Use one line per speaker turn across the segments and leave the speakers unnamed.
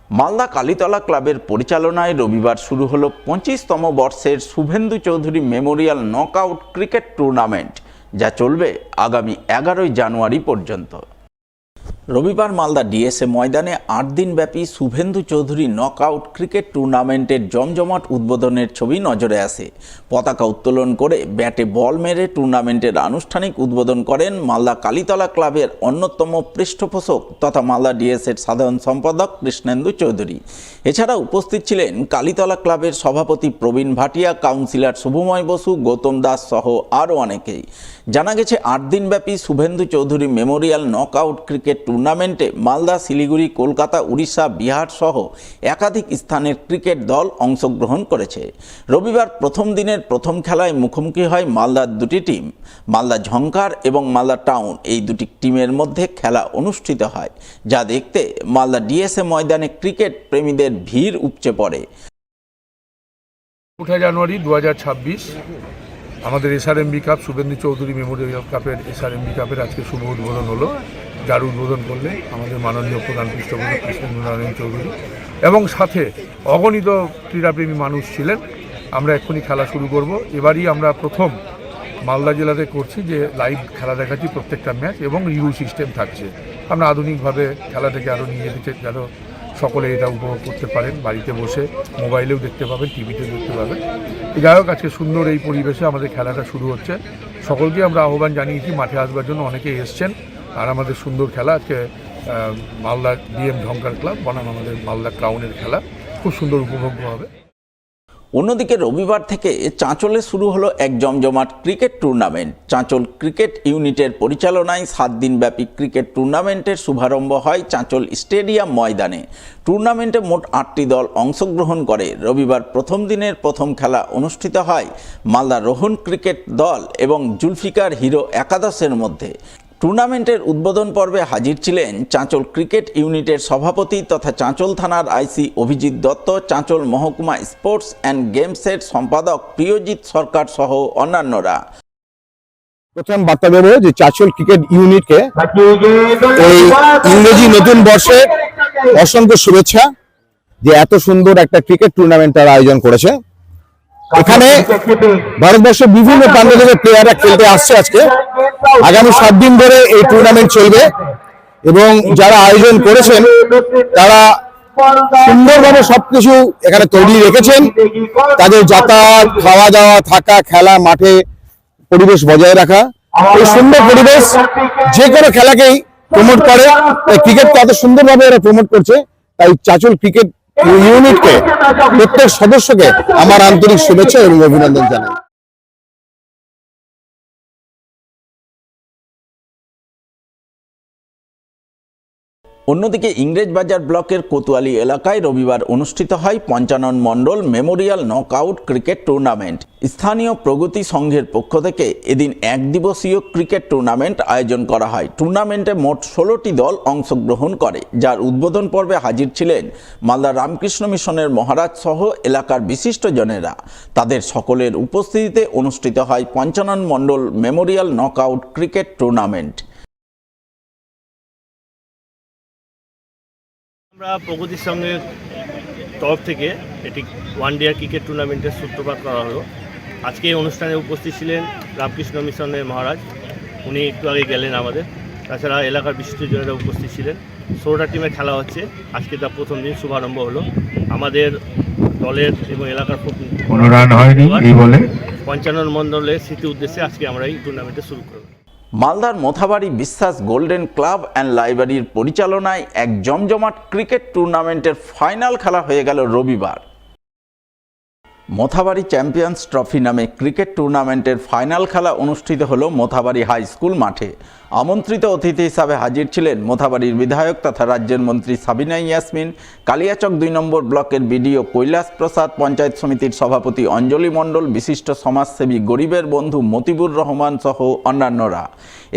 মালদা কালীতলা ক্লাবের পরিচালনায় রবিবার শুরু হলো 25তম বর্ষের Suvendu Chowdhury Memorial knockout cricket tournament, যা চলবে আগামী 11ই জানুয়ারি পর্যন্ত। রবিবার মালদা ডিএসএ ময়দানে 8 দিনব্যাপী শুভেন্দু চৌধুরী নকআউট ক্রিকেট টুর্নামেন্টের জমজমাট উদ্বোধনের ছবি নজরে আসে। পতাকা উত্তোলন করে ব্যাটে বল মেরে টুর্নামেন্টের আনুষ্ঠানিক উদ্বোধন করেন মালদা কালীতলা ক্লাবের অন্যতম পৃষ্ঠপোষক তথা মালদা ডিএসএর সাধারণ সম্পাদক কৃষ্ণেন্দু চৌধুরী। এছাড়া উপস্থিত ছিলেন কালীতলা ক্লাবের সভাপতি প্রবীণ ভাটিয়া, কাউন্সিলর শুভময় বসু, গৌতম দাস সহ আরও অনেকেই। জানা গেছে 8 দিনব্যাপী Suvendu Chowdhury Memorial knockout cricket টুর্নামেন্টে মালদা, শিলিগুড়ি, কলকাতা, উড়িষ্যা, বিহার সহ একাধিক স্থানের ক্রিকেট দল অংশগ্রহণ করেছে। রবিবার প্রথম দিনের প্রথম খেলায় মুখোমুখি হয় মালদার দুটি টিম। মালদা ঝংকার এবং মালদা টাউন, এই দুটি টিমের মধ্যে খেলা অনুষ্ঠিত হয়, যা দেখতে মালদা ডিএসএ ময়দানে ক্রিকেট প্রেমীদের ভিড় উপচে পড়ে।
8 জানুয়ারি 2026 আমাদের SRMB cup, Suvendu Chowdhury Memorial কাপের এসআরএমবি কাপের আজকে শুভ উদ্বোধন হলো, যার উদ্বোধন করলেন আমাদের মাননীয় প্রধান পৃষ্ঠপোষক কৃষ্ণেন্দু নারায়ণ চৌধুরী এবং সাথে অগণিত ক্রীড়াপ্রেমী মানুষ ছিলেন। আমরা এক্ষুনি খেলা শুরু করব। এবারই আমরা প্রথম মালদা জেলাতে করছি যে লাইভ খেলা দেখাচ্ছি প্রত্যেকটা ম্যাচ, এবং রিভিউ সিস্টেম থাকছে। আমরা আধুনিকভাবে খেলাটাকে আরও নিয়ে যেতে চাই, যেন সকলে এটা উপভোগ করতে পারেন, বাড়িতে বসে মোবাইলেও দেখতে পাবেন, টিভিতেও দেখতে পাবেন। যাই হোক, আজকে সুন্দর এই পরিবেশে আমাদের খেলাটা শুরু হচ্ছে। সকলকে আমরা আহ্বান জানিয়েছি মাঠে আসবার জন্য, অনেকেই এসছেন। আর আমাদের সুন্দর খেলা আজকে মালদা ডিএম ঝংকার ক্লাব বনাম আমাদের মালদা ক্রাউনের খেলা খুব সুন্দর উপভোগ্য হবে।
অন্যদিকে রবিবার থেকে চাঁচলে শুরু হলো এক জমজমাট ক্রিকেট টুর্নামেন্ট। চাঁচল ক্রিকেট ইউনিটের পরিচালনায় 7 দিনব্যাপী ক্রিকেট টুর্নামেন্টের শুভারম্ভ হয় চাঁচল স্টেডিয়াম ময়দানে। টুর্নামেন্টে মোট 8টি দল অংশগ্রহণ করে। রবিবার প্রথম দিনের প্রথম খেলা অনুষ্ঠিত হয় মালদা রোহন ক্রিকেট দল এবং জুলফিকার হিরো একাদশের মধ্যে। টুর্নামেন্টের উদ্বোধন পর্বে হাজির ছিলেন চাঁচল ক্রিকেট ইউনিটের সভাপতি তথা চাঁচল থানার আইসি অভিজিৎ দত্ত, চাঁচল মহকুমা স্পোর্টস অ্যান্ড গেমসের সম্পাদক প্রিয়জিৎ সরকার সহ অন্যান্যরা।
প্রথম বার্তা দেব যে চাঁচল ক্রিকেট ইউনিটকে এই ইংরেজি নতুন বর্ষে অসংখ্য শুভেচ্ছা, যে এত সুন্দর একটা ক্রিকেট টুর্নামেন্ট তারা আয়োজন করেছে। এখানে ভারতবর্ষের বিভিন্ন প্রান্ত থেকে প্লেয়াররা খেলতে আসছে। আজকে আগামী 7 দিন ধরে এই টুর্নামেন্ট চলবে এবং যারা আয়োজন করেছেন তারা সুন্দরভাবে সবকিছু এখানে তৈরি রেখেছেন। তাদের যাতায়াত, খাওয়া দাওয়া, থাকা, খেলা, মাঠে পরিবেশ বজায় রাখা, এই সুন্দর পরিবেশ যে কোনো খেলাকেই প্রমোট করে। তাই ক্রিকেটকে এত সুন্দরভাবে এরা প্রমোট করছে। তাই চাঁচল ক্রিকেট ইউনিটকে, প্রত্যেক সদস্যকে আমার আন্তরিক শুভেচ্ছা এবং অভিনন্দন জানাই।
অন্যদিকে ইংরেজবাজার ব্লকের কোতোয়ালি এলাকায় রবিবার অনুষ্ঠিত হয় পঞ্চানন মণ্ডল মেমোরিয়াল নকআউট ক্রিকেট টুর্নামেন্ট। স্থানীয় প্রগতি সংঘের পক্ষ থেকে এদিন এক দিবসীয় ক্রিকেট টুর্নামেন্ট আয়োজন করা হয়। টুর্নামেন্টে মোট 16টি দল অংশগ্রহণ করে, যার উদ্বোধন পর্বে হাজির ছিলেন মালদা রামকৃষ্ণ মিশনের মহারাজ সহ এলাকার বিশিষ্টজনেরা। তাদের সকলের উপস্থিতিতে অনুষ্ঠিত হয় পঞ্চানন মণ্ডল মেমোরিয়াল নকআউট ক্রিকেট টুর্নামেন্ট।
আমরা প্রগতির সঙ্গে তরফ থেকে এটি ওয়ান ডে ক্রিকেট টুর্নামেন্টের সূত্রপাত করা হলো। আজকে এই অনুষ্ঠানে উপস্থিত ছিলেন রামকৃষ্ণ মিশনের মহারাজ, উনি একটু আগে গেলেন আমাদের। তাছাড়া এলাকার বিশিষ্টজনেরা উপস্থিত ছিলেন। 16টা টিমের খেলা হচ্ছে, আজকে তার প্রথম দিন শুভারম্ভ হলো। আমাদের দলের এবং এলাকার
কোনো রান হয়নি এই বলে
পঞ্চানন মণ্ডলের স্মৃতি উদ্দেশ্যে আজকে আমরা এই টুর্নামেন্টে শুরু করব।
মালদার মোথাবাড়ি বিশ্বাস গোল্ডেন ক্লাব অ্যান্ড লাইব্রেরির পরিচালনায় এক জমজমাট ক্রিকেট টুর্নামেন্টের ফাইনাল খেলা হয়ে গেল রবিবার। মোথাবাড়ি চ্যাম্পিয়ন্স ট্রফি নামে ক্রিকেট টুর্নামেন্টের ফাইনাল খেলা অনুষ্ঠিত হলো মোথাবাড়ি হাই স্কুল মাঠে। আমন্ত্রিত অতিথি হিসাবে হাজির ছিলেন মোথাবাড়ির বিধায়ক তথা রাজ্যের মন্ত্রী সাবিনা ইয়াসমিন, কালিয়াচক 2 নম্বর ব্লকের বিডিও কৈলাস প্রসাদ, পঞ্চায়েত সমিতির সভাপতি অঞ্জলি মণ্ডল, বিশিষ্ট সমাজসেবী গরিবের বন্ধু মতিবুর রহমান সহ অন্যান্যরা।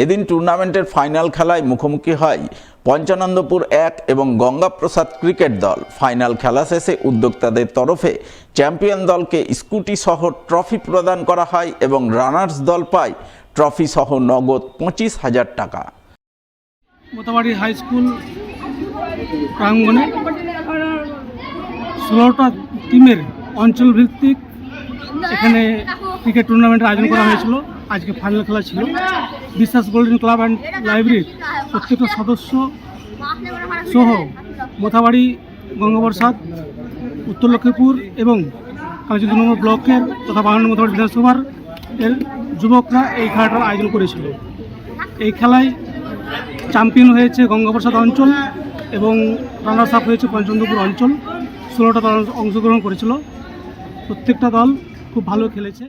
এদিন টুর্নামেন্টের ফাইনাল খেলায় মুখোমুখি হয় পঞ্চানন্দপুর 1 এবং গঙ্গাপ্রসাদ ক্রিকেট দল। ফাইনাল খেলা শেষে উদ্যোক্তাদের তরফে চ্যাম্পিয়ন দলকে স্কুটি সহ ট্রফি প্রদান করা হয় এবং রানার্স দল পায় ট্রফি সহ নগদ 25,000 টাকা।
মোথাবাড়ি হাই স্কুল প্রাঙ্গণে 16টা টিমের অঞ্চলভিত্তিক এখানে ক্রিকেট টুর্নামেন্টের আয়োজন করা হয়েছিল। আজকে ফাইনাল খেলা ছিল। বিশ্বাস গোল্ডেন ক্লাব অ্যান্ড লাইব্রেরির প্রত্যেকটা সদস্য সহ মোথাবাড়ি, গঙ্গাবরসাদ, উত্তর লক্ষ্মীপুর এবং কালচিনি 2 নম্বর ব্লকের তথা 52 নম্বর মোথাবাড়ি বিধানসভার এর যুবকরা এই খেলাটার আয়োজন করেছিল। এই খেলায় চ্যাম্পিয়ন হয়েছে গঙ্গাবরসাদ অঞ্চল এবং রানার্স আপ হয়েছে পঞ্চমপুর অঞ্চল। 16টা দল অংশগ্রহণ করেছিল। প্রত্যেকটা দল খুব ভালো খেলেছে।